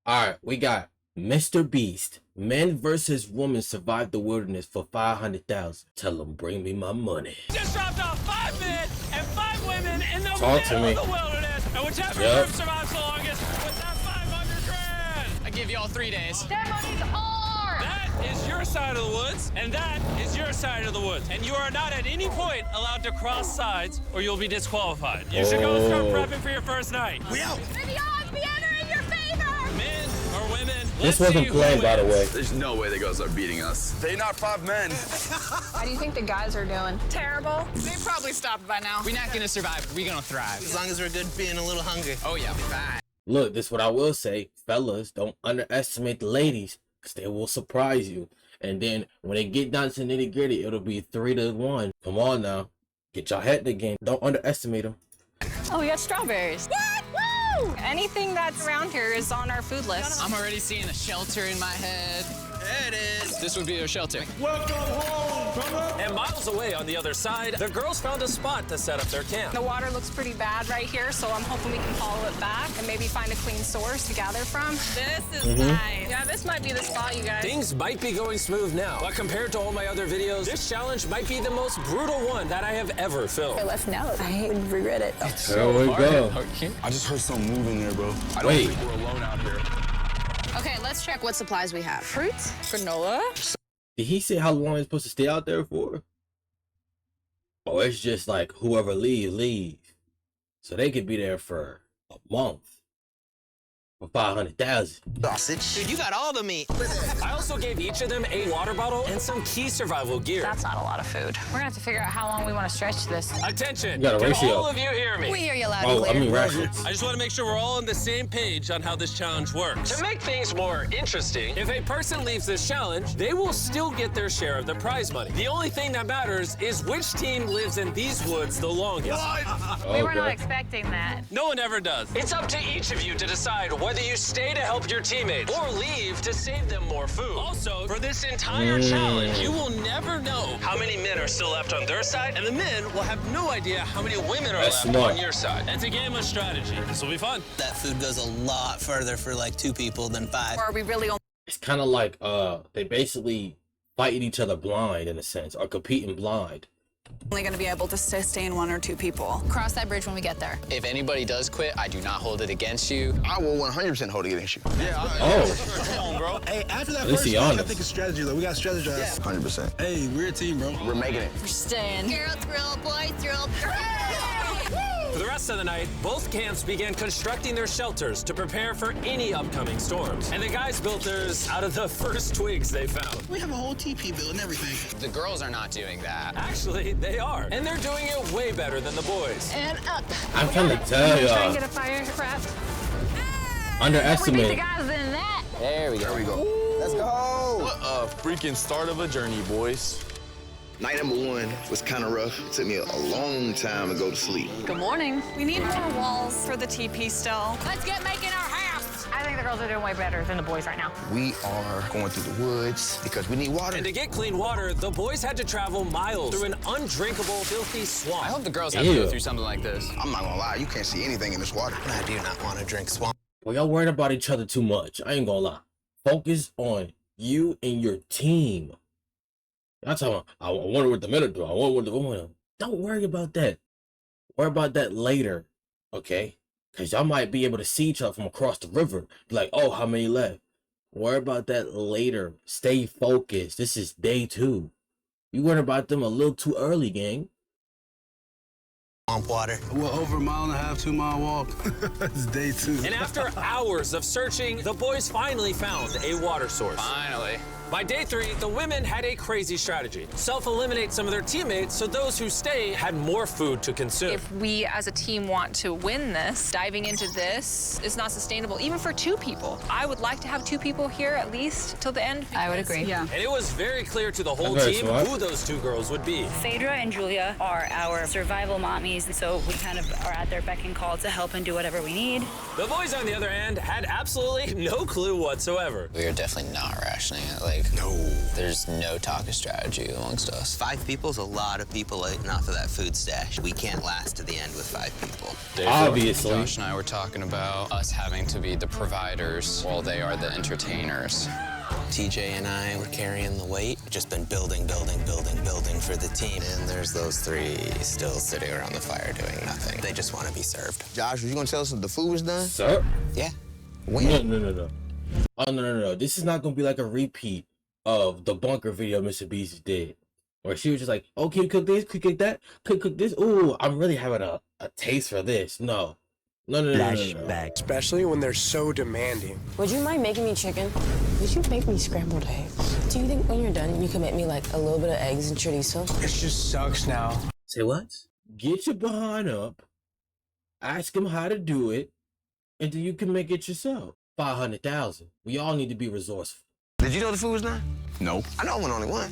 All right, we got Mr. Beast. Men versus women survived the wilderness for 500,000. Tell them bring me my money. Just dropped off 5 men and 5 women in the Talk to middle me. of the wilderness, and whichever group survives the longest with that 500 grand. I give y'all 3 days. That money's ours! That is your side of the woods, and that is your side of the woods. And you are not at any point allowed to cross sides, or you'll be disqualified. You should go start prepping for your first night. We out. May the odds be ever in your favor! Men or women, This let's wasn't see who planned, by the wins. way. There's no way the girls are beating us. They not 5 men. How do you think the guys are doing? Terrible. They probably stopped by now. We're not gonna survive, we're gonna thrive. As long as we're good being a little hungry. Oh yeah, fine. Look, this is what I will say. Fellas, don't underestimate the ladies, because they will surprise you. And then when they get down to nitty gritty, it'll be 3-1. Come on now. Get your head in the game. Don't underestimate them. Oh, we got strawberries. What? Woo! Anything that's around here is on our food list. I'm already seeing a shelter in my head. There it is. This would be a shelter. And miles away on the other side, the girls found a spot to set up their camp. The water looks pretty bad right here, so I'm hoping we can follow it back and maybe find a clean source to gather from. This is nice. Yeah, this might be the spot, you guys. Things might be going smooth now, but compared to all my other videos, this challenge might be the most brutal one that I have ever filmed. Let's know. I would regret it. There we go. I just heard something moving there, bro. I don't Wait. think we're alone out here. Okay, let's check what supplies we have. Fruits? Granola. Did he say how long he's supposed to stay out there for? Or it's just like whoever leaves. So they could be there for a month. For 500,000. Sausage. Dude, you got all the meat. I also gave each of them a water bottle and some key survival gear. That's not a lot of food. We're gonna have to figure out how long we want to stretch this. Attention! You got a Can ratio. all of you hear me? We hear you loud and Oh, clear. I mean rations. I just want to make sure we're all on the same page on how this challenge works. To make things more interesting, if a person leaves this challenge, they will still get their share of the prize money. The only thing that matters is which team lives in these woods the longest. We were not Okay. expecting that. No one ever does. It's up to each of you to decide whether you stay to help your teammates or leave to save them more food. Also, for this entire challenge, you will never know how many men are still left on their side, and the men will have no idea how many women are That's left smart. on your side. It's a game of strategy. This will be fun. That food goes a lot further for like 2 people than 5. Or are we really It's kind of like they basically fighting each other blind in a sense, or competing blind. only going to be able to sustain 1 or 2 people? Cross that bridge when we get there. If anybody does quit, I do not hold it against you. I will 100% hold it against you. Yeah, Oh, come on, bro. Hey, after that At least first he week, I honest. think it's strategy. Like, we got to strategize. 100%. Hey, we're a team, bro. We're making it. We're staying. Girl thrill, boy thrill. For the rest of the night, both camps began constructing their shelters to prepare for any upcoming storms. And the guys built theirs out of the first twigs they found. We have a whole TP build and everything. The girls are not doing that. Actually, they are. And they're doing it way better than the boys. And up. I'm trying to tell Try and y'all. get a fire wrap. We beat the Underestimate. guys in that. There we go. There we go. Let's go. What a freaking start of a journey, boys. Night number 1 was kind of rough. It took me a long time to go to sleep. Good morning. We need more walls for the TP still. Let's get making our house. I think the girls are doing way better than the boys right now. We are going through the woods because we need water. And to get clean water, the boys had to travel miles through an undrinkable, filthy swamp. I hope the girls have to Ew. go through something like this. I'm not gonna lie, you can't see anything in this water. I do not want to drink swamp. Well, y'all worried about each other too much. I ain't gonna lie. Focus on you and your team. Y'all talking about, I wonder what the men are doing. I wonder what the women are. Don't worry about that. Worry about that later, okay? Because y'all might be able to see each other from across the river. Be like, oh, how many left? Worry about that later. Stay focused. This is day 2. You worried about them a little too early, gang. Swamp water. We're over a 1.5 2-mile walk. It's day 2. And after hours of searching, the boys finally found a water source. Finally. By day 3, the women had a crazy strategy. Self-eliminate some of their teammates so those who stay had more food to consume. If we as a team want to win this, diving into this is not sustainable, even for 2 people. I would like to have 2 people here at least till the end. I would agree. Yeah. And it was very clear to the whole Very team smart. who those 2 girls would be. Phaedra and Julia are our survival mommies, so we kind of are at their beck and call to help and do whatever we need. The boys, on the other hand, had absolutely no clue whatsoever. We are definitely not rationing it. Like, like, no, there's no talk of strategy amongst us. 5 people's a lot of people eating off of that food stash. We can't last to the end with 5 people. Obviously. Josh and I were talking about us having to be the providers while they are the entertainers. TJ and I were carrying the weight. We've just been building for the team. And there's those 3 still sitting around the fire doing nothing. They just want to be served. Josh, were you gonna tell us if the food was done? Sir? Yeah. When? No. Oh, no. This is not gonna be like a repeat of the bunker video Mr. Beast did. Where she was just like, oh, can you cook this? Cook that? Cook this? Ooh, I'm really having a taste for this. No. Flashback. Especially when they're so demanding. Would you mind making me chicken? Would you make me scrambled eggs? Do you think when you're done, you can make me like a little bit of eggs and chorizo? It just sucks now. Say what? Get your behind up, ask him how to do it, and then you can make it yourself. 500,000. We all need to be resourceful. Did you know the food was done? No. I know I went only one.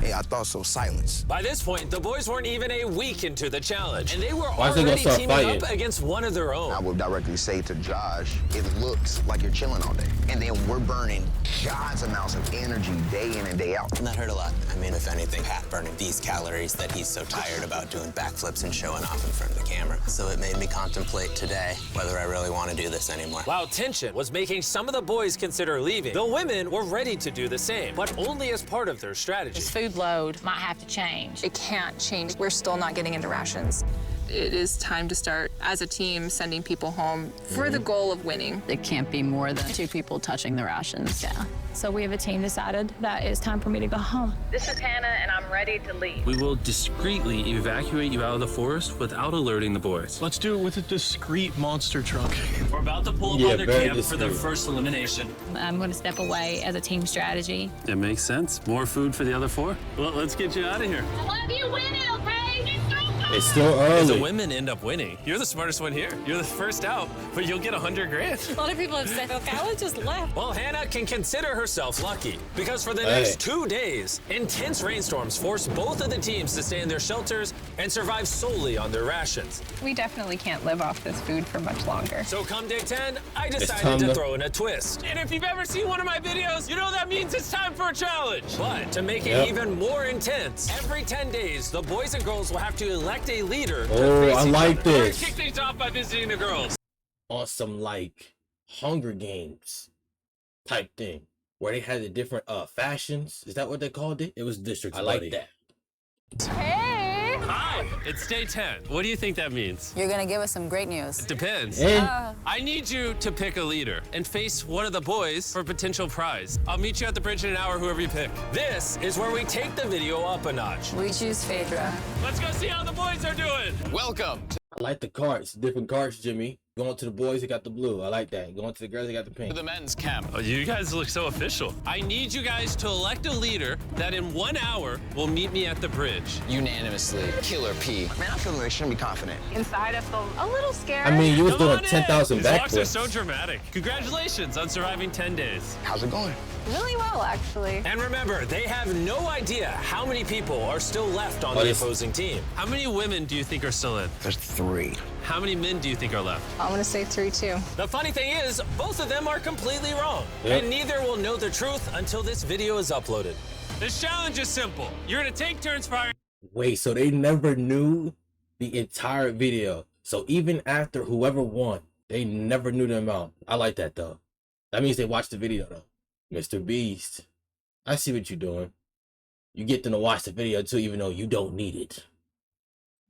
Hey, I thought so. Silence. By this point, the boys weren't even a week into the challenge, and they were Why is they already gonna start teaming fighting? up against one of their own. I would directly say to Josh, it looks like you're chilling all day. And then we're burning God's amounts of energy day in and day out. And that hurt a lot. I mean, if anything, Pat burning these calories that he's so tired about doing backflips and showing off in front of the camera. So it made me contemplate today whether I really want to do this anymore. While tension was making some of the boys consider leaving, the women were ready to do the same, but only as part of their strategy. This food load might have to change. It can't change. We're still not getting into rations. It is time to start, as a team, sending people home for the goal of winning. It can't be more than 2 people touching the rations. Yeah. So we have a team decided that it's time for me to go home. This is Hannah, and I'm ready to leave. We will discreetly evacuate you out of the forest without alerting the boys. Let's do it with a discreet monster truck. We're about to pull up on their camp for their first elimination. I'm going to step away as a team strategy. It makes sense. More food for the other 4? Well, let's get you out of here. I love you winning, okay? It's still If the early. women end up winning, you're the smartest one here. You're the first out, but you'll get 100 grand. A lot of people have said, okay, I just left. Well, Hannah can consider herself lucky, because for the next 2 days, intense rainstorms forced both of the teams to stay in their shelters and survive solely on their rations. We definitely can't live off this food for much longer. So come day 10, I time decided to to- throw in a twist. And if you've ever seen one of my videos, you know that means it's time for a challenge. But to make it even more intense, every 10 days, the boys and girls will have to elect a leader. Oh, I like We're gonna this. kick things off by visiting the girls. On some like Hunger Games type thing, where they had the different fashions. Is that what they called it? It was districts. I like that. Hey! Hi, it's day 10. What do you think that means? You're gonna give us some great news. It depends. And I need you to pick a leader and face one of the boys for a potential prize. I'll meet you at the bridge in an hour, whoever you pick. This is where we take the video up a notch. We choose Phaedra. Let's go see how the boys are doing. Welcome I like the cards, different cards, Jimmy. Going to the boys, they got the blue. I like that. Going to the girls, they got the to pink. the men's camp. Oh, you guys look so official. I need you guys to elect a leader that in 1 hour will meet me at the bridge. Unanimously, Killer P. Man, I feel like extremely confident. Inside, I feel a little scared. I mean, you was Come doing on in. 10,000 These walks are so backflips. dramatic. Congratulations on surviving 10 days. How's it going? Really well, actually. And remember, they have no idea how many people are still left on the this- opposing team. How many women do you think are still in? There's 3. How many men do you think are left? I'm gonna say 3, too. The funny thing is, both of them are completely wrong. Yep. And neither will know the truth until this video is uploaded. This challenge is simple. You're gonna take turns firing. Wait, so they never knew the entire video. So even after whoever won, they never knew the amount. I like that though. That means they watched the video though. Mr. Beast, I see what you're doing. You get them to watch the video too, even though you don't need it.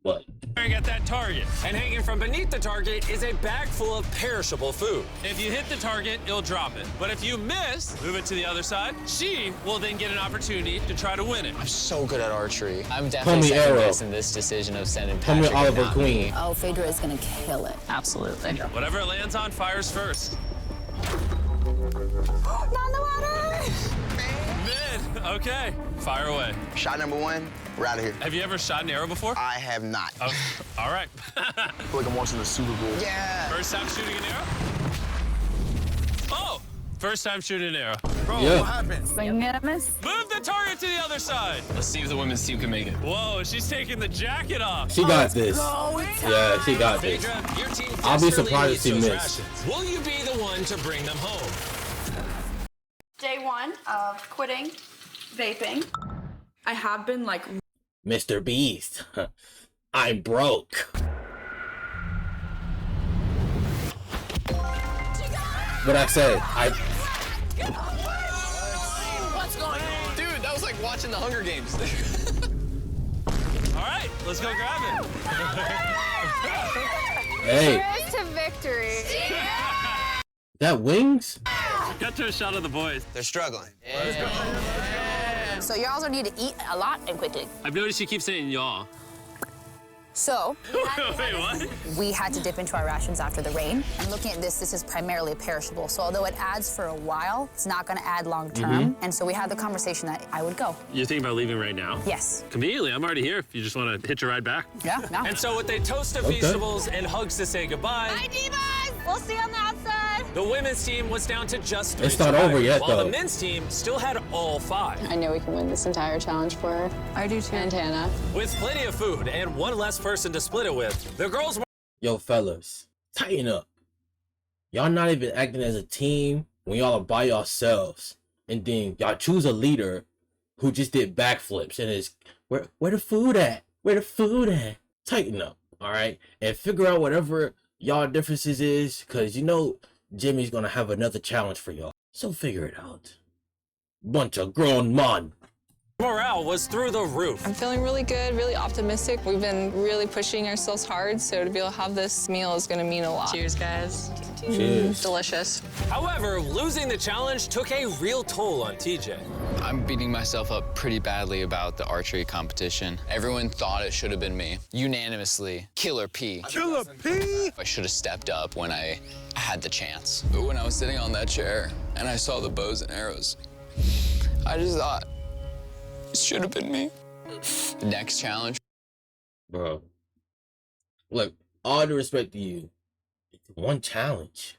But At that target. And hanging from beneath the target is a bag full of perishable food. If you hit the target, it'll drop it. But if you miss, move it to the other side. She will then get an opportunity to try to win it. I'm so good at archery. I'm Call definitely me second Arrow. guessing this decision of sending Call me Patrick and Oliver not Queen. me. Oh, Phaedra is gonna kill it. Absolutely. Whatever it lands on, fires first. Not in the water! Mid. Okay. Fire away. Shot number 1, we're out of here. Have you ever shot an arrow before? I have not. Oh, all right. I feel like I'm watching the Super Bowl. Yeah. First time shooting an arrow? Oh! First time shooting an arrow. Bro, Yeah. what happened? Swing and a miss. Move the target to the other side. Let's see if the women's team can make it. Whoa, she's taking the jacket off. she got this. Yeah, she got this. Phaedra, your team I'll be desperately surprised needs if she those missed. rations. Will you be the one to bring them home? Day 1, fun of quitting vaping. I have been like Mr. Beast. I'm broke. What I said, What's going on? Dude, that was like watching the Hunger Games. All right, let's go grab it. Hey. Cheers to victory. That wings? Got to a shot of the boys. They're struggling. So you also need to eat a lot and quickly. I've noticed you keep saying y'all. So Wait, what? we had to dip into our rations after the rain. And looking at this is primarily perishable. So although it adds for a while, it's not going to add long term. And so we had the conversation that I would go. You're thinking about leaving right now? Yes. Conveniently, I'm already here if you just want to hitch a ride back. Yeah, no. And so with a toast to Feastables and hugs to say goodbye, Bye, Divas. We'll see you on the outside. the women's team was down to just 3 It's not over yet, while though. the men's team still had all 5. I know we can win this entire challenge for her. I do too. And Hannah. With plenty of food and one less person to split it with, the girls were Yo, fellas, tighten up. Y'all not even acting as a team when y'all are by yourselves. And then y'all choose a leader who just did backflips and is, where the food at? Where the food at? Tighten up, all right? And figure out whatever y'all differences is, because you know Jimmy's going to have another challenge for y'all. So figure it out. Bunch of grown men. morale was through the roof. I'm feeling really good, really optimistic. We've been really pushing ourselves hard, so to be able to have this meal is gonna mean a lot. Cheers, guys. Cheers. Delicious. However, losing the challenge took a real toll on TJ. I'm beating myself up pretty badly about the archery competition. Everyone thought it should have been me. Unanimously, Killer P. Killer P? I should have stepped up when I had the chance. But when I was sitting on that chair and I saw the bows and arrows, I just thought, it should have been me. Next challenge. Bro, look, all due respect to you, it's one challenge.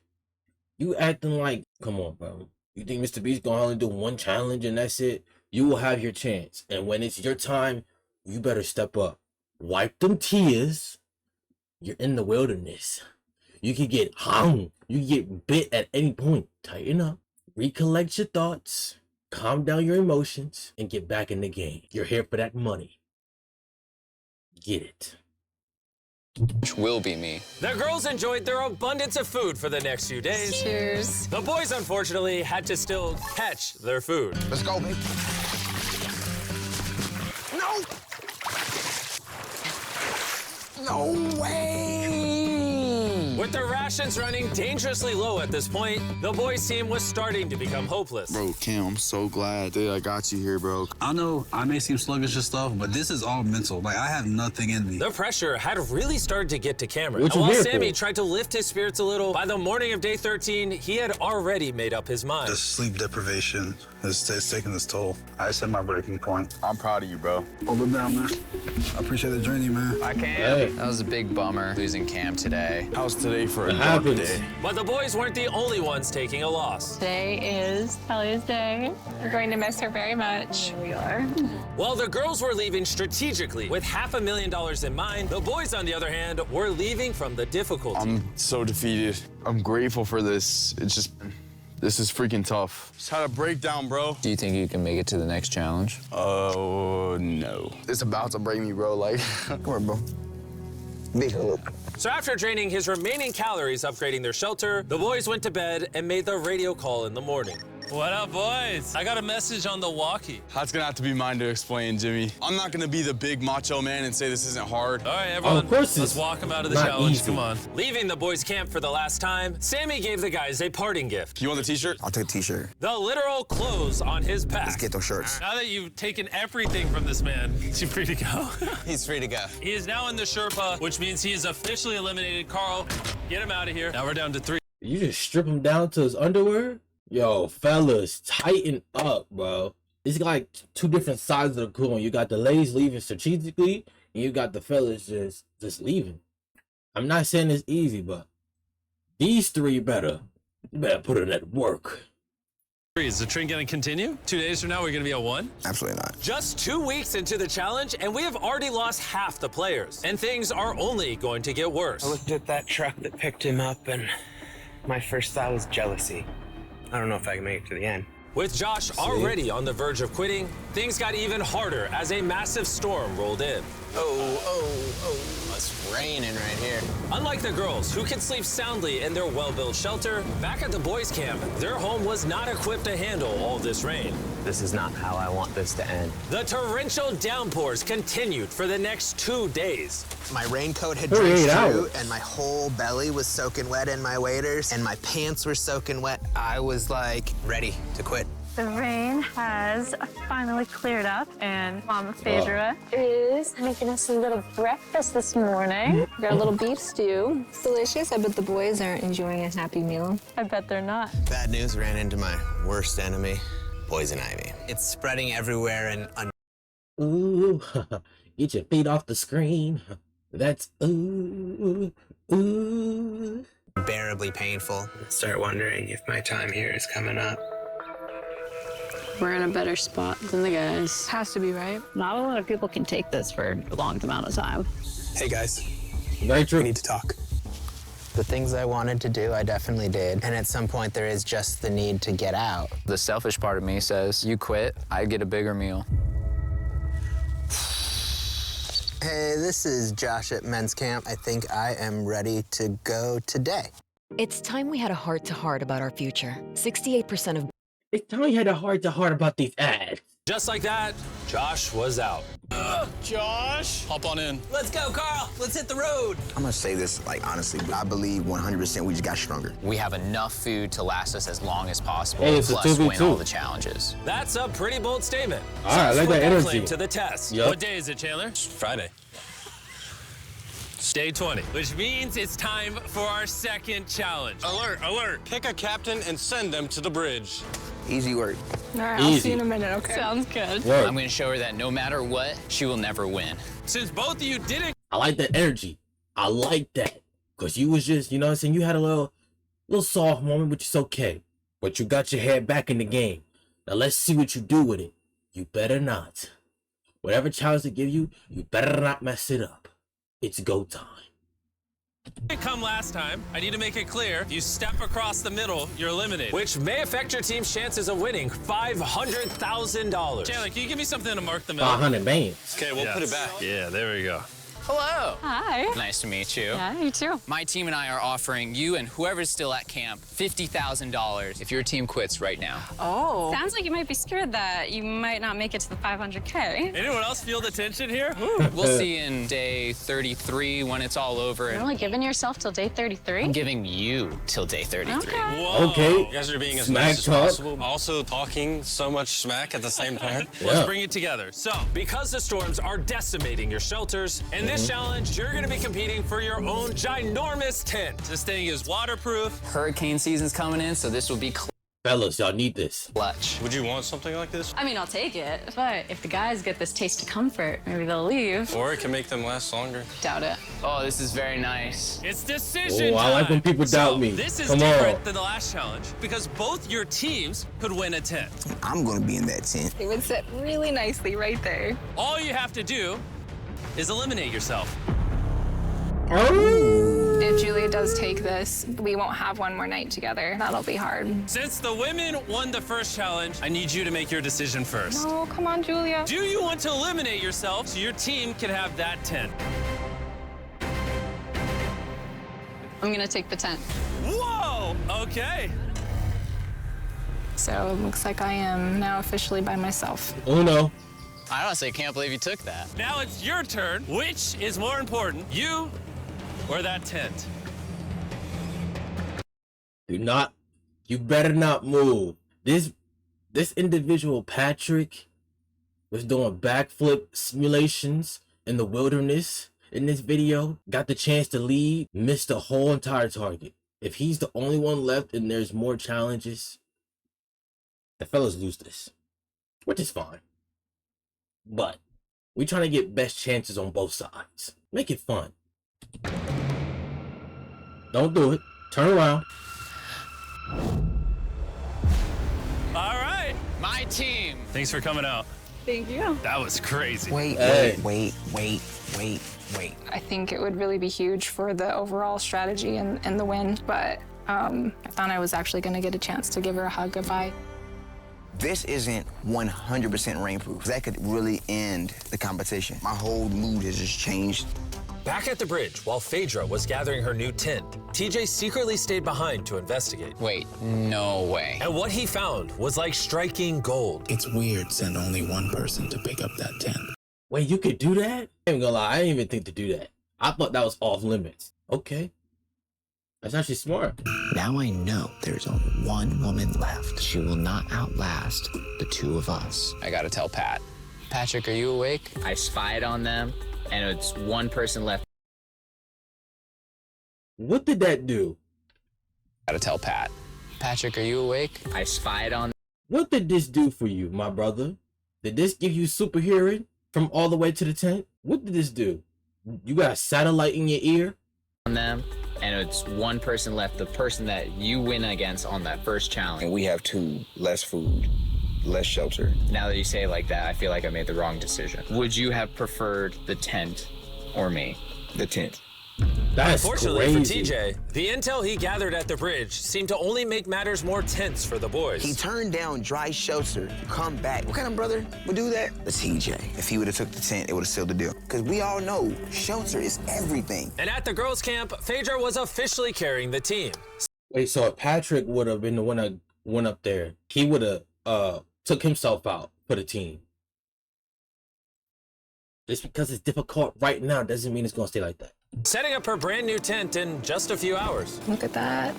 You acting like, come on, bro. You think Mr. Beast gonna only do one challenge and that's it? You will have your chance. And when it's your time, you better step up. Wipe them tears. You're in the wilderness. You can get hung. You can get bit at any point. Tighten up. Recollect your thoughts. Calm down your emotions and get back in the game. You're here for that money. Get it. Which will be me. The girls enjoyed their abundance of food for the next few days. Cheers. The boys, unfortunately, had to still catch their food. Let's go, baby. No! No way! With their rations running dangerously low at this point, the boys' team was starting to become hopeless. Bro, Cam, I'm so glad that I got you here, bro. I know I may seem sluggish and stuff, but this is all mental. Like, I have nothing in me. The pressure had really started to get to Cameron. What And you while here Sammy for? tried to lift his spirits a little, by the morning of day 13, he had already made up his mind. The sleep deprivation is taking its toll. I set my breaking point. I'm proud of you, bro. Hold it down, man. I appreciate the journey, man. I can't. Hey. That was a big bummer, losing Cam today. How's today for a What dark happens? day? But the boys weren't the only ones taking a loss. Today is Kelly's day. We're going to miss her very much. We are. While the girls were leaving strategically with $500,000 in mind, the boys, on the other hand, were leaving from the difficulty. I'm so defeated. I'm grateful for this. This is freaking tough. Just had a breakdown, bro. Do you think you can make it to the next challenge? Oh, no. It's about to break me, bro. Like, Come on, bro. Big hug. So after draining his remaining calories upgrading their shelter, the boys went to bed and made the radio call in the morning. What up, boys? I got a message on the walkie. that's gonna have to be mine to explain, Jimmy. I'm not gonna be the big macho man and say this isn't hard. All right, everyone. Of course let's it's walk them out of the not challenge. easy. Come on. Leaving the boys' camp for the last time, Sammy gave the guys a parting gift. You want the t-shirt? I'll take a t-shirt. The literal clothes on his back. Let's get those shirts. Now that you've taken everything from this man, is he free to go? He's free to go. He is now in the Sherpa, which means he is officially eliminated. Carl, get him out of here. Now we're down to 3. You just strip him down to his underwear? Yo, fellas, tighten up, bro. It's like two different sides of the coin. You got the ladies leaving strategically, and you got the fellas just leaving. I'm not saying it's easy, but these three you better put in that work. Is the trend going to continue? 2 days from now, we're going to be at 1? Absolutely not. Just 2 weeks into the challenge, and we have already lost half the players. And things are only going to get worse. I looked at that truck that picked him up, and my first thought was jealousy. I don't know if I can make it to the end. With Josh already on the verge of quitting, things got even harder as a massive storm rolled in. It's raining right here. Unlike the girls, who can sleep soundly in their well-built shelter, back at the boys' camp, their home was not equipped to handle all this rain. This is not how I want this to end. The torrential downpours continued for the next 2 days. My raincoat had drenched through, and my whole belly was soaking wet in my waders, and my pants were soaking wet. I was like ready to quit. The rain has finally cleared up, and Mama Phaedra is making us a little breakfast this morning. Got a little beef stew. It's delicious. I bet the boys aren't enjoying a happy meal. I bet they're not. Bad news, ran into my worst enemy, poison ivy. It's spreading everywhere and Ooh, get your feet off the screen. That's ooh. unbearably painful. Start wondering if my time here is coming up. We're in a better spot than the guys. Has to be, right? Not a lot of people can take this for a long amount of time. Hey guys, Very true. we need to talk. The things I wanted to do, I definitely did. And at some point, there is just the need to get out. The selfish part of me says, you quit, I get a bigger meal. Hey, this is Josh at men's camp. I think I am ready to go today. It's time we had a heart-to-heart about our future. 68% of... It's time we had a heart-to-heart about these ads. Just like that, Josh was out. Josh, hop on in. Let's go, Carl. Let's hit the road. I'm gonna say this, like, honestly, I believe 100% we just got stronger. We have enough food to last us as long as possible, Hey, it's a plus 2v2. win all the challenges. That's a pretty bold statement. All right, I Josh like put that energy. claim to the test. Yep. What day is it, Chandler? Friday. Day 20, which means it's time for our second challenge. Alert, alert. Pick a captain and send them to the bridge. Easy work. All right, I'll see Easy. you in a minute, okay? Sounds good. Word. I'm going to show her that no matter what, she will never win. Since both of you didn't I like that energy. I like that. Because you was just, you know what I'm saying? You had a little soft moment, which is okay. But you got your head back in the game. Now let's see what you do with it. You better not. Whatever challenge they give you, you better not mess it up. It's go time. come last time, I need to make it clear, if you step across the middle, you're eliminated. Which may affect your team's chances of winning $500,000. Chandler, can you give me something to mark the middle? 500 bands. Okay, we'll put it back. Yeah, there we go. Hello. Hi. Nice to meet you. Yeah, you too. My team and I are offering you and whoever's still at camp $50,000 if your team quits right now. Oh. Sounds like you might be scared that you might not make it to the 500K. Anyone else feel the tension here? We'll see in day 33 when it's all over. You're only giving yourself till day 33? I'm giving you till day 33. Okay. Whoa. Okay. You guys are being as Smack nice as talk. possible. Also talking so much smack at the same time. Yeah. Let's bring it together. So, Because the storms are decimating your shelters, in this challenge, you're going to be competing for your own ginormous tent. this thing is waterproof. Hurricane season's coming in, so this will be Fellas, y'all need this. clutch. Would you want something like this? I mean, I'll take it. But if the guys get this taste of comfort, maybe they'll leave. Or it can make them last longer. Doubt it. Oh, this is very nice. It's decision Oh, time. I like when people doubt me. This is Come different on. than the last challenge because both your teams could win a tent. I'm gonna be in that tent. It would sit really nicely right there. All you have to do is eliminate yourself. If Julia does take this, we won't have one more night together. That'll be hard. Since the women won the first challenge, I need you to make your decision first. No, come on, Julia. Do you want to eliminate yourself so your team can have that tent? I'm gonna take the tent. Whoa! Okay. So it looks like I am now officially by myself. Uno. I honestly can't believe you took that. Now it's your turn. Which is more important, you or that tent? Do not. You better not move. This individual, Patrick, was doing backflip simulations in the wilderness in this video. Got the chance to lead, missed the whole entire target. If he's the only one left and there's more challenges, the fellas lose this, which is fine. But we trying to get best chances on both sides. Make it fun. Don't do it. Turn around. All right. My team. Thanks for coming out. Thank you. That was crazy. Wait. I think it would really be huge for the overall strategy and the win, but I thought I was actually going to get a chance to give her a hug if I This isn't 100% rainproof. That could really end the competition. My whole mood has just changed. Back at the bridge, while Phaedra was gathering her new tent, TJ secretly stayed behind to investigate. Wait, no way. And what he found was like striking gold. It's weird send only one person to pick up that tent. Wait, you could do that? I ain't gonna lie, I didn't even think to do that. I thought that was off limits. Okay. That's actually smart. Now I know there's only one woman left. She will not outlast the two of us. I gotta tell Pat. Patrick, are you awake? I spied on them, and it's one person left. What did that do? Gotta tell Pat. Patrick, are you awake? I spied on. What did this do for you, my brother? Did this give you super hearing from all the way to the tent? What did this do? You got a satellite in your ear? On them, and it's one person left, the person that you win against on that first challenge. And we have two, less food, less shelter. Now that you say it like that, I feel like I made the wrong decision. Would you have preferred the tent or me? The tent. That's Unfortunately crazy. for TJ, the intel he gathered at the bridge seemed to only make matters more tense for the boys. He turned down dry shelter to come back. What kind of brother would do that? The TJ. If he would have took the tent, it would have sealed the deal. Because we all know shelter is everything. And at the girls' camp, Phaedra was officially carrying the team. Wait, so if Patrick would have been the one that went up there, he would have took himself out for the team. Just because it's difficult right now doesn't mean it's gonna stay like that. Setting up her brand new tent in just a few hours. Look at that.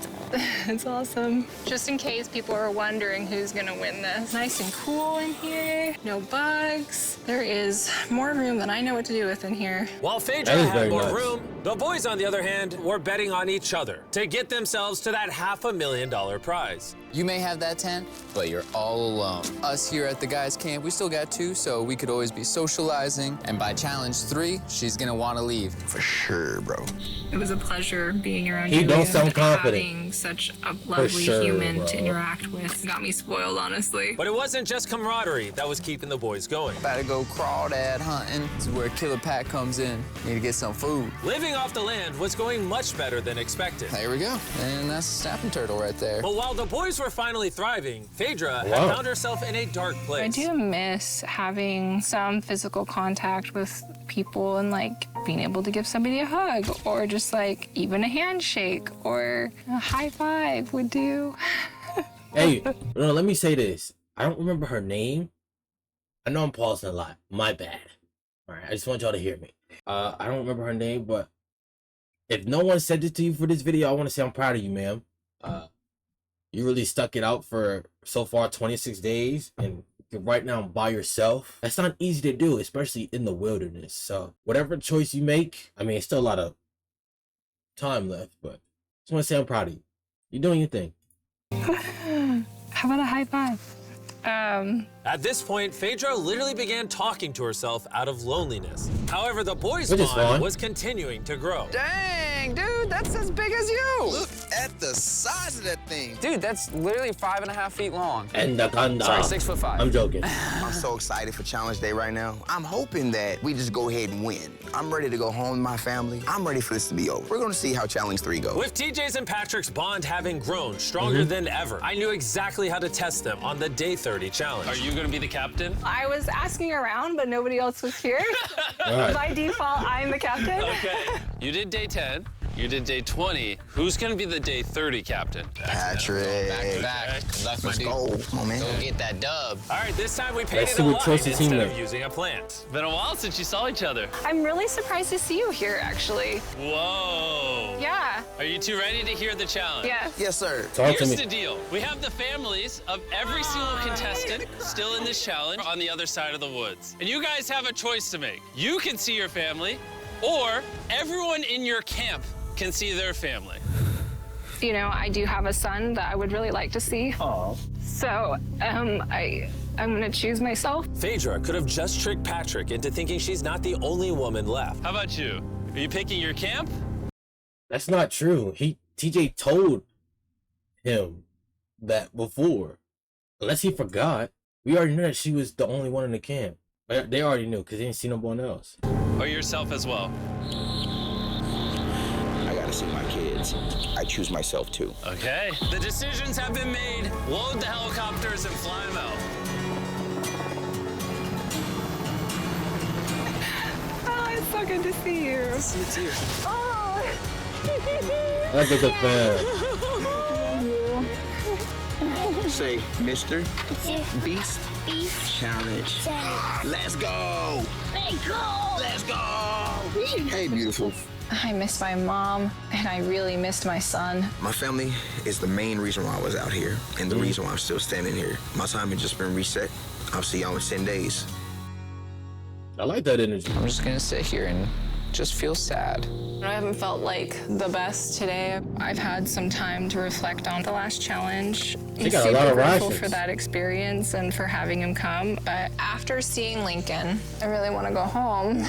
It's awesome. Just in case people are wondering who's gonna win this. Nice and cool in here. No bugs. There is more room than I know what to do with in here. While Phaedra had more room, the boys, on the other hand, were betting on each other to get themselves to that $500,000 prize. You may have that tent, but you're all alone. Us here at the guys' camp, we still got two, so we could always be socializing. And by challenge 3, she's gonna want to leave. For sure, bro. It was a pleasure being around He you. don't and sound confident. Having such a lovely sure, human bro. to interact with got me spoiled, honestly. But it wasn't just camaraderie that was keeping the boys going. About to go crawdad hunting. This is where Killer Pat comes in. Need to get some food. Living off the land was going much better than expected. There we go. And that's a snapping turtle right there. But while the boys were finally thriving, Phaedra had Wow. found herself in a dark place. I do miss having some physical contact with people and like being able to give somebody a hug or just like even a handshake or a high five would do. Hey, no, let me say this. I don't remember her name. I know I'm pausing a lot. My bad. All right, I just want y'all to hear me. I don't remember her name, but if no one said this to you for this video, I want to say I'm proud of you, ma'am. You really stuck it out for so far 26 days, and you're right now by yourself. That's not easy to do, especially in the wilderness. So whatever choice you make, I mean, it's still a lot of time left, but just want to say I'm proud of you. You're doing your thing. How about a high five? At this point, Phaedra literally began talking to herself out of loneliness. However, the boys' Which is bond fine. was continuing to grow. Dang, dude, that's as big as you. Look at the size of that thing. Dude, that's literally 5.5 feet long. And the Ganda. Sorry, 6'5". I'm joking. I'm so excited for Challenge Day right now. I'm hoping that we just go ahead and win. I'm ready to go home with my family. I'm ready for this to be over. We're gonna see how Challenge 3 goes. With TJ's and Patrick's bond having grown stronger than ever, I knew exactly how to test them on the Day 30 challenge. Are you gonna be the captain? I was asking around, but nobody else was here. Right. By default, I'm the captain. Okay. You did day 10. You did day 20. Who's gonna be the day 30 captain? Patrick. Back to back. Good luck, my Let's dude. go. Come on, man. Go get that dub. All right, this time we Let's painted see a what line choice his team instead of made. using a plant. Been a while since you saw each other. I'm really surprised to see you here, actually. Whoa. Yeah. Are you two ready to hear the challenge? Yes. Yes, sir. Talk to Here's me. the deal. We have the families of every single contestant still in this challenge on the other side of the woods. And you guys have a choice to make. You can see your family, or everyone in your camp can see their family. You know, I do have a son that I would really like to see. Oh. So, I'm gonna choose myself. Phaedra could have just tricked Patrick into thinking she's not the only woman left. How about you? Are you picking your camp? That's not true. TJ told him that before. Unless he forgot. We already knew that she was the only one in the camp. They already knew because they didn't see no one else. Or yourself as well? I gotta see my kids. I choose myself too. Okay. The decisions have been made. Load the helicopters and fly them out. so good to see you. See you too. Oh. That's a good fan. Say, Mr. Beast Challenge. Let's go. Let's go. Hey, beautiful. I missed my mom, and I really missed my son. My family is the main reason why I was out here, and the reason why I'm still standing here. My time has just been reset. I'll see y'all in 10 days. I like that energy. I'm just gonna sit here and just feel sad. I haven't felt like the best today. I've had some time to reflect on the last challenge. She got a lot of grateful rations. for that experience and for having him come. But after seeing Lincoln, I really want to go home.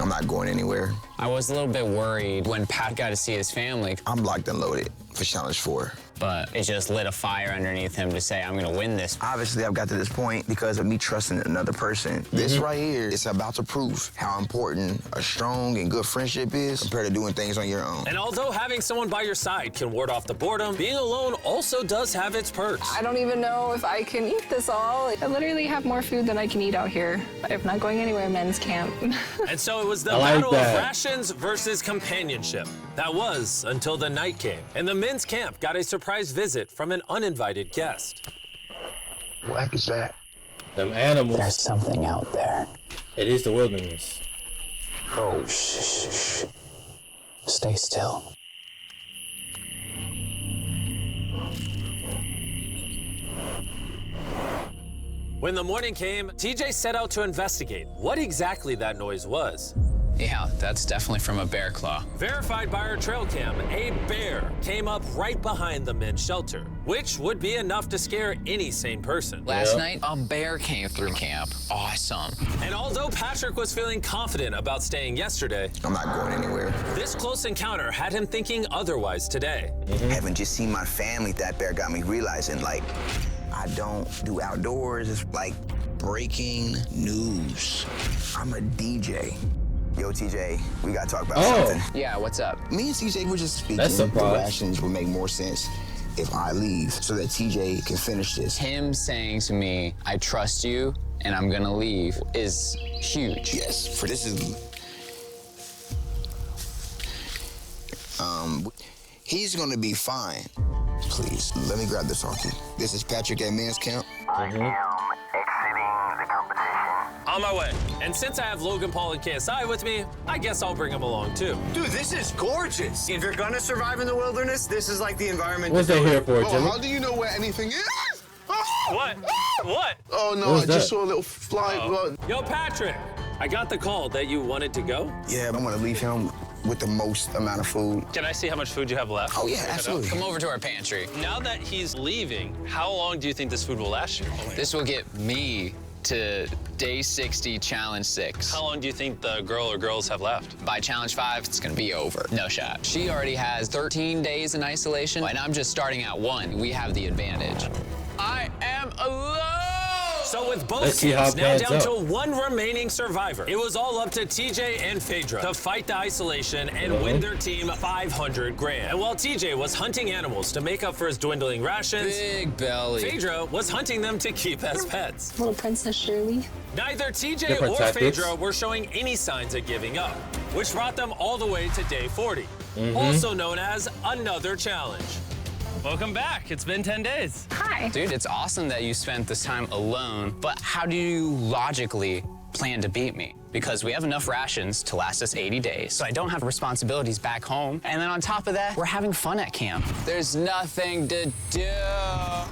I'm not going anywhere. I was a little bit worried when Pat got to see his family. I'm locked and loaded for Challenge 4. But it just lit a fire underneath him to say, I'm gonna win this. Obviously, I've got to this point because of me trusting another person. This right here is about to prove how important a strong and good friendship is compared to doing things on your own. And although having someone by your side can ward off the boredom, being alone also does have its perks. I don't even know if I can eat this all. I literally have more food than I can eat out here. I'm not going anywhere, men's camp. And so it was the I like battle that. of rations versus companionship. That was until the night came, and the men's camp got a surprise visit from an uninvited guest. What is that? Them animals. There's something out there. It is the wilderness. Oh, shh. Stay still. When the morning came, TJ set out to investigate what exactly that noise was. Yeah, that's definitely from a bear claw. Verified by our trail cam, a bear came up right behind the men's shelter, which would be enough to scare any sane person. Last night, a bear came through camp. Awesome. And although Patrick was feeling confident about staying yesterday, I'm not going anywhere. this close encounter had him thinking otherwise today. Having just seen my family, that bear got me realizing, like, I don't do outdoors. It's like breaking news. I'm a DJ. Yo, TJ, we gotta talk about something. Yeah, what's up? Me and TJ were just speaking. That's The surprise. rations would make more sense if I leave so that TJ can finish this. Him saying to me, I trust you and I'm gonna leave is huge. Yes, for this is... he's gonna be fine. Please, let me grab this honky. This is Patrick at Men's Camp. I am exiting the competition. On my way. And since I have Logan Paul and KSI with me, I guess I'll bring him along too. Dude, this is gorgeous. If you're gonna survive in the wilderness, this is like the environment. What's they here for, Jimmy? How do you know where anything is? What? What? Oh no, What I was just that? saw a little fly. Yo, Patrick, I got the call that you wanted to go. Yeah, I'm gonna leave him with the most amount of food. Can I see how much food you have left? Oh yeah, absolutely. Come over to our pantry. Now that he's leaving, how long do you think this food will last you? This will get me to day 60, challenge 6. How long do you think the girl or girls have left? By challenge 5, it's gonna be over. No shot. She already has 13 days in isolation, and I'm just starting at 1. We have the advantage. I am alone! So with both Let's see how teams it now pans down out. to one remaining survivor, it was all up to TJ and Phaedra to fight the isolation and win their team 500 grand. And while TJ was hunting animals to make up for his dwindling rations, Big belly. Phaedra was hunting them to keep as pets. Little Princess Shirley. Neither TJ Different or tactics. Phaedra were showing any signs of giving up, which brought them all the way to day 40, also known as another challenge. Welcome back. It's been 10 days. Hi. Dude, it's awesome that you spent this time alone, but how do you logically plan to beat me? Because we have enough rations to last us 80 days, so I don't have responsibilities back home. And then on top of that, we're having fun at camp. There's nothing to do.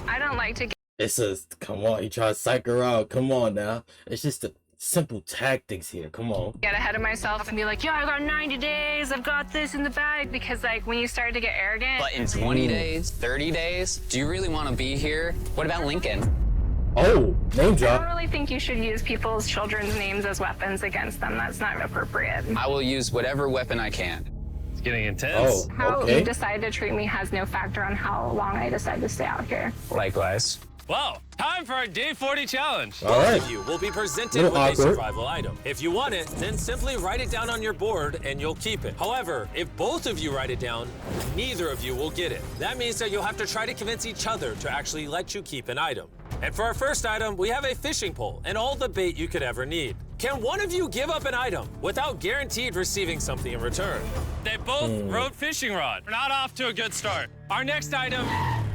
I don't like to get It says, come on, you try to psych her out. Come on now. It's just the simple tactics here. Come on. ahead of myself and be like, yeah, I got 90 days. I've got this in the bag. Because like when you start to get arrogant. But in 20 days, 30 days, do you really want to be here? What about Lincoln? Oh, name I drop. don't really think you should use people's children's names as weapons against them. That's not appropriate. I will use whatever weapon I can. It's getting intense. Oh, How okay. you decide to treat me has no factor on how long I decide to stay out here. Likewise. Well, time for our day 40 challenge. All Both right. of you will be presented Little with a awkward. survival item. If you want it, then simply write it down on your board and you'll keep it. However, if both of you write it down, neither of you will get it. That means that you'll have to try to convince each other to actually let you keep an item. And for our first item, we have a fishing pole and all the bait you could ever need. Can one of you give up an item without guaranteed receiving something in return? They both wrote fishing rod. We're not off to a good start. Our next item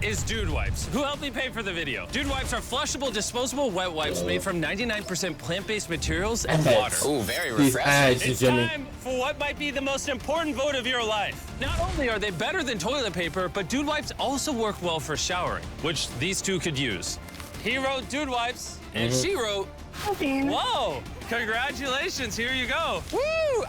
is Dude Wipes. Who helped me pay for the video? Dude Wipes are flushable, disposable wet wipes made from 99% plant-based materials and water. Ooh, very refreshing. It's time for what might be the most important vote of your life. Not only are they better than toilet paper, but Dude Wipes also work well for showering, which these two could use. He wrote Dude Wipes, and she wrote, whoa, congratulations, here you go. Woo,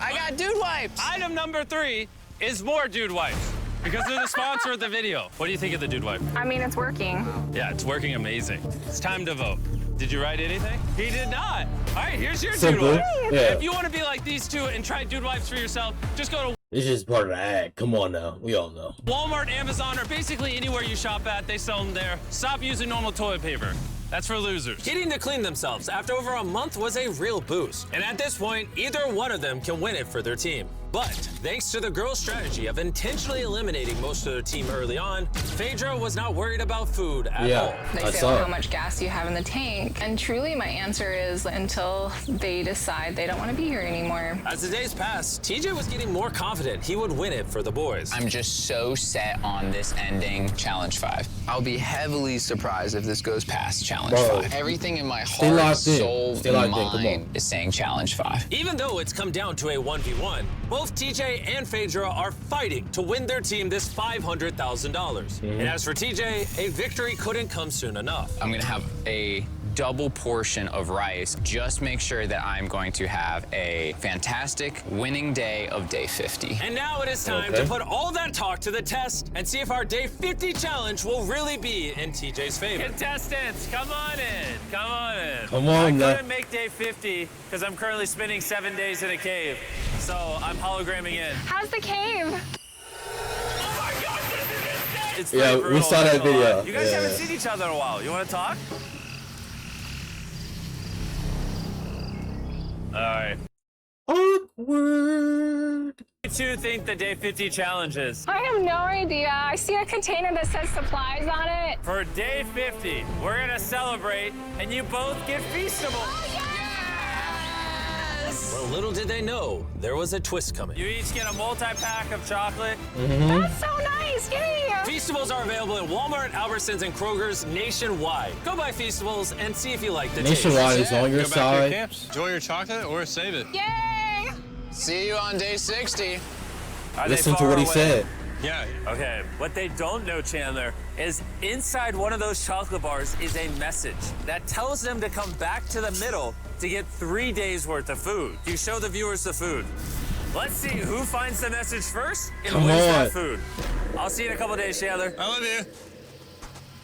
I got Dude Wipes. Item number 3 is more Dude Wipes, because they're the sponsor of the video. What do you think of the Dude Wipe? I mean, it's working. Yeah, it's working amazing. It's time to vote. Did you write anything? He did not. All right, here's your Simple. Dude Wipes. Yeah. If you want to be like these two and try Dude Wipes for yourself, just go to It's just part of the act. Come on now. We all know. Walmart, Amazon, or basically anywhere you shop at, they sell them there. Stop using normal toilet paper. That's for losers. Getting to clean themselves after over a month was a real boost. And at this point, either one of them can win it for their team. But thanks to the girls' strategy of intentionally eliminating most of their team early on, Phaedra was not worried about food at all. They say, well, how much gas do you have in the tank? And truly, my answer is until they decide they don't want to be here anymore. As the days passed, TJ was getting more confident he would win it for the boys. I'm just so set on this ending Challenge 5. I'll be heavily surprised if this goes past Challenge 5. Everything in my heart, soul, mind is saying Challenge 5. Even though it's come down to a 1v1, both TJ and Phaedra are fighting to win their team this $500,000. And as for TJ, a victory couldn't come soon enough. I'm gonna have a double portion of rice. Just make sure that I'm going to have a fantastic winning day of day 50. And now it is time to put all that talk to the test and see if our day 50 challenge will really be in TJ's favor. Contestants, come on in. Come on in. Come on, I couldn't make day 50 because I'm currently spending 7 days in a cave. So I'm hologramming in. How's the cave? It's Yeah, pretty we saw that brutal, video. You guys Yeah. haven't seen each other in a while. You want to talk? All right. Awkward. You two think the day 50 challenge is? I have no idea. I see a container that says supplies on it. For day 50, we're gonna celebrate, and you both get Feastable. Well, little did they know, there was a twist coming. You each get a multi-pack of chocolate. That's so nice. Yay! Feastables are available in Walmart, Albertsons, and Kroger's nationwide. Go buy Feastables and see if you like the taste. Nationwide is on your Go back to side. your camps. Enjoy your chocolate or save it. Yay! See you on day 60. Are they Listen to far what he away? said. Yeah. Okay, what they don't know, Chandler, is inside one of those chocolate bars is a message that tells them to come back to the middle to get 3 days worth of food. You show the viewers the food. Let's see who finds the message first and Come wins on. that food. I'll see you in a couple days, Chandler. I love you.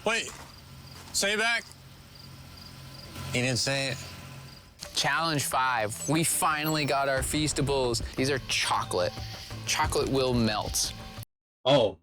Wait. Say it back. He didn't say it. Challenge 5. We finally got our Feastables. These are chocolate. Chocolate will melt. Oh,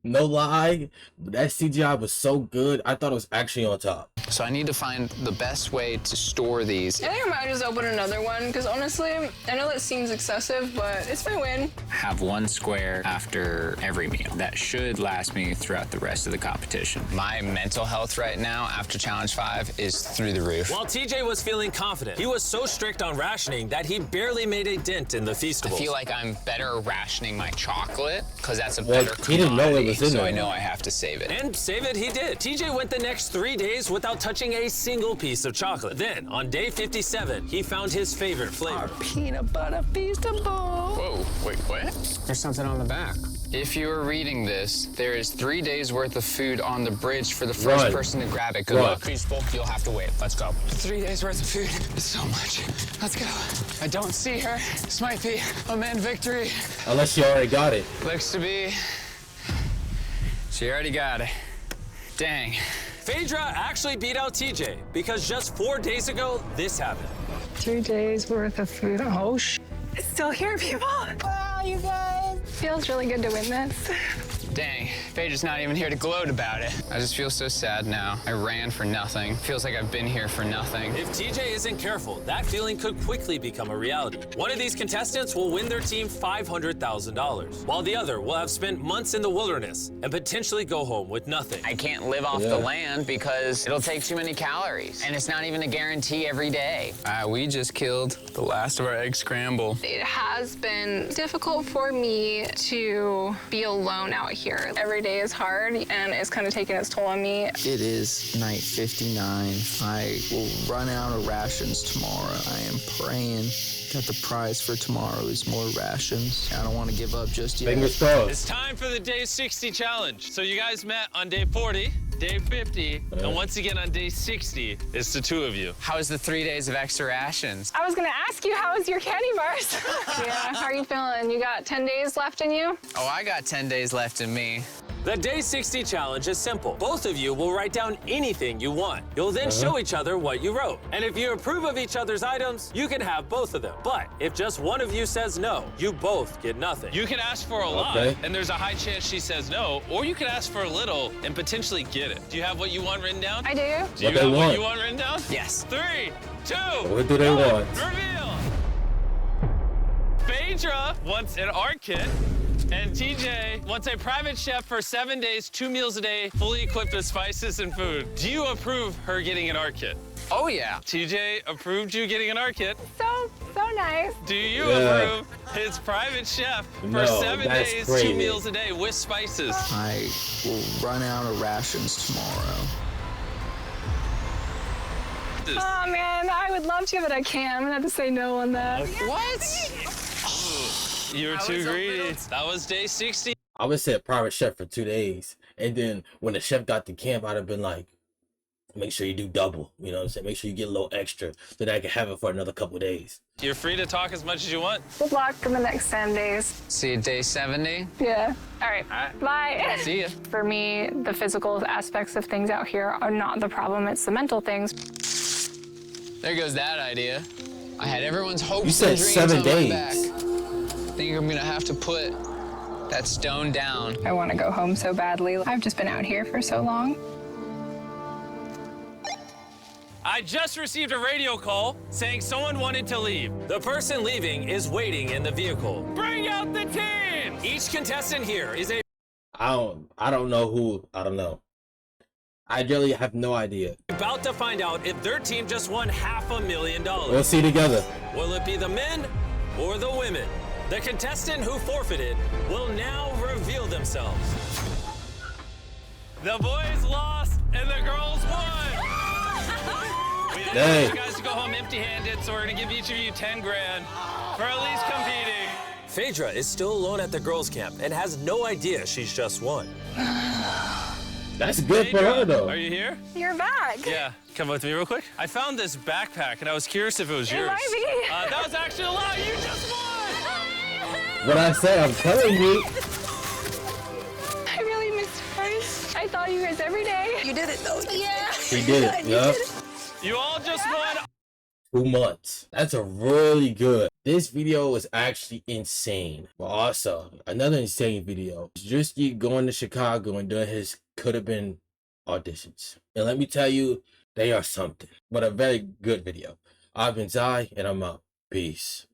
no lie, that CGI was so good. I thought it was actually on top. So I need to find the best way to store these. I think I might just open another one because honestly, I know that seems excessive, but it's my win. Have one square after every meal. That should last me throughout the rest of the competition. My mental health right now after Challenge 5 is through the roof. While TJ was feeling confident, he was so strict on rationing that he barely made a dent in the Feastables. I feel like I'm better rationing my chocolate because that's a Well, better he didn't know it commodity, was in so there. I know I have to save it. And save it he did. TJ went the next 3 days without touching a single piece of chocolate. Then, on day 57, he found his favorite flavor. Peanut butter Feastable. Whoa, wait, what? There's something on the back. If you are reading this, there is 3 days worth of food on the bridge for the first person to grab it. Good luck. Feastable, you'll have to wait. Let's go. 3 days worth of food. It's so much. Let's go. I don't see her. This might be a man victory. Unless you already got it. Looks to be. She already got it. Dang. Phaedra actually beat out TJ because just 4 days ago, this happened. 3 days worth of food. Oh, it's still here, people. Wow, you guys. Feels really good to win this. Dang. Phaedra's not even here to gloat about it. I just feel so sad now. I ran for nothing. Feels like I've been here for nothing. If TJ isn't careful, that feeling could quickly become a reality. One of these contestants will win their team $500,000, while the other will have spent months in the wilderness and potentially go home with nothing. I can't live off the land because it'll take too many calories, and it's not even a guarantee every day. We just killed the last of our egg scramble. It has been difficult for me to be alone out here. Every day is hard, and it's kind of taking its toll on me. It is night 59. I will run out of rations tomorrow. I am praying that the prize for tomorrow is more rations. I don't want to give up just yet. Fingers crossed. It's time for the day 60 challenge. So you guys met on day 40, day 50, and once again on day 60, it's the two of you. How was the 3 days of extra rations? I was gonna ask you, how was your candy bars? Yeah, how are you feeling? You got 10 days left in you? Oh, I got 10 days left in me. The day 60 challenge is simple. Both of you will write down anything you want. You'll then show each other what you wrote. And if you approve of each other's items, you can have both of them. But if just one of you says no, you both get nothing. You can ask for a lot, and there's a high chance she says no, or you can ask for a little and potentially get it. Do you have what you want written down? I do. Do you have what you want written down? Yes. 3, 2, What do they want? reveal! Phaedra wants an art kit. And TJ wants a private chef for 7 days, 2 meals a day, fully equipped with spices and food. Do you approve her getting an art kit? Oh, yeah. TJ approved you getting an art kit. So nice. Do you approve his private chef for 7 days, 2 meals a day with spices? I will run out of rations tomorrow. Oh, man, I would love to, but I can't. I'm gonna have to say no on that. What? You were too greedy. That was day 60. I would say a private chef for 2 days. And then when the chef got to camp, I'd have been like, make sure you do double. You know what I'm saying? Make sure you get a little extra so that I can have it for another couple of days. You're free to talk as much as you want. Good luck in the next 10 days. See you day 70. Yeah. All right. Bye. See ya. For me, the physical aspects of things out here are not the problem. It's the mental things. There goes that idea. I had everyone's hopes You said and dreams 7 on days. my back. I think I'm gonna have to put that stone down. I want to go home so badly. I've just been out here for so long. I just received a radio call saying someone wanted to leave. The person leaving is waiting in the vehicle. Bring out the team! Each contestant here is a... I don't know who. I don't know. I really have no idea. about to find out if their team just won $500,000. We'll see together. Will it be the men or the women? The contestant who forfeited will now reveal themselves. The boys lost and the girls won. We didn't want you guys to go home empty-handed, so we're gonna give each of you 10 grand for at least competing. Phaedra is still alone at the girls' camp and has no idea she's just won. That's good for her, though. Are you here? You're back. Yeah. Come with me real quick. I found this backpack, and I was curious if it was yours. It might be. That was actually a lie. You just won! What I said, I'm telling you. I really missed you guys. I thought you guys every day. You did it, though. Yeah. He did it, yeah. You all just won. 2 months. That's a really good. This video was actually insane. But also, another insane video. Drewski going to Chicago and doing his could have been auditions. And let me tell you, they are something. But a very good video. I've been Zy, and I'm out. Peace.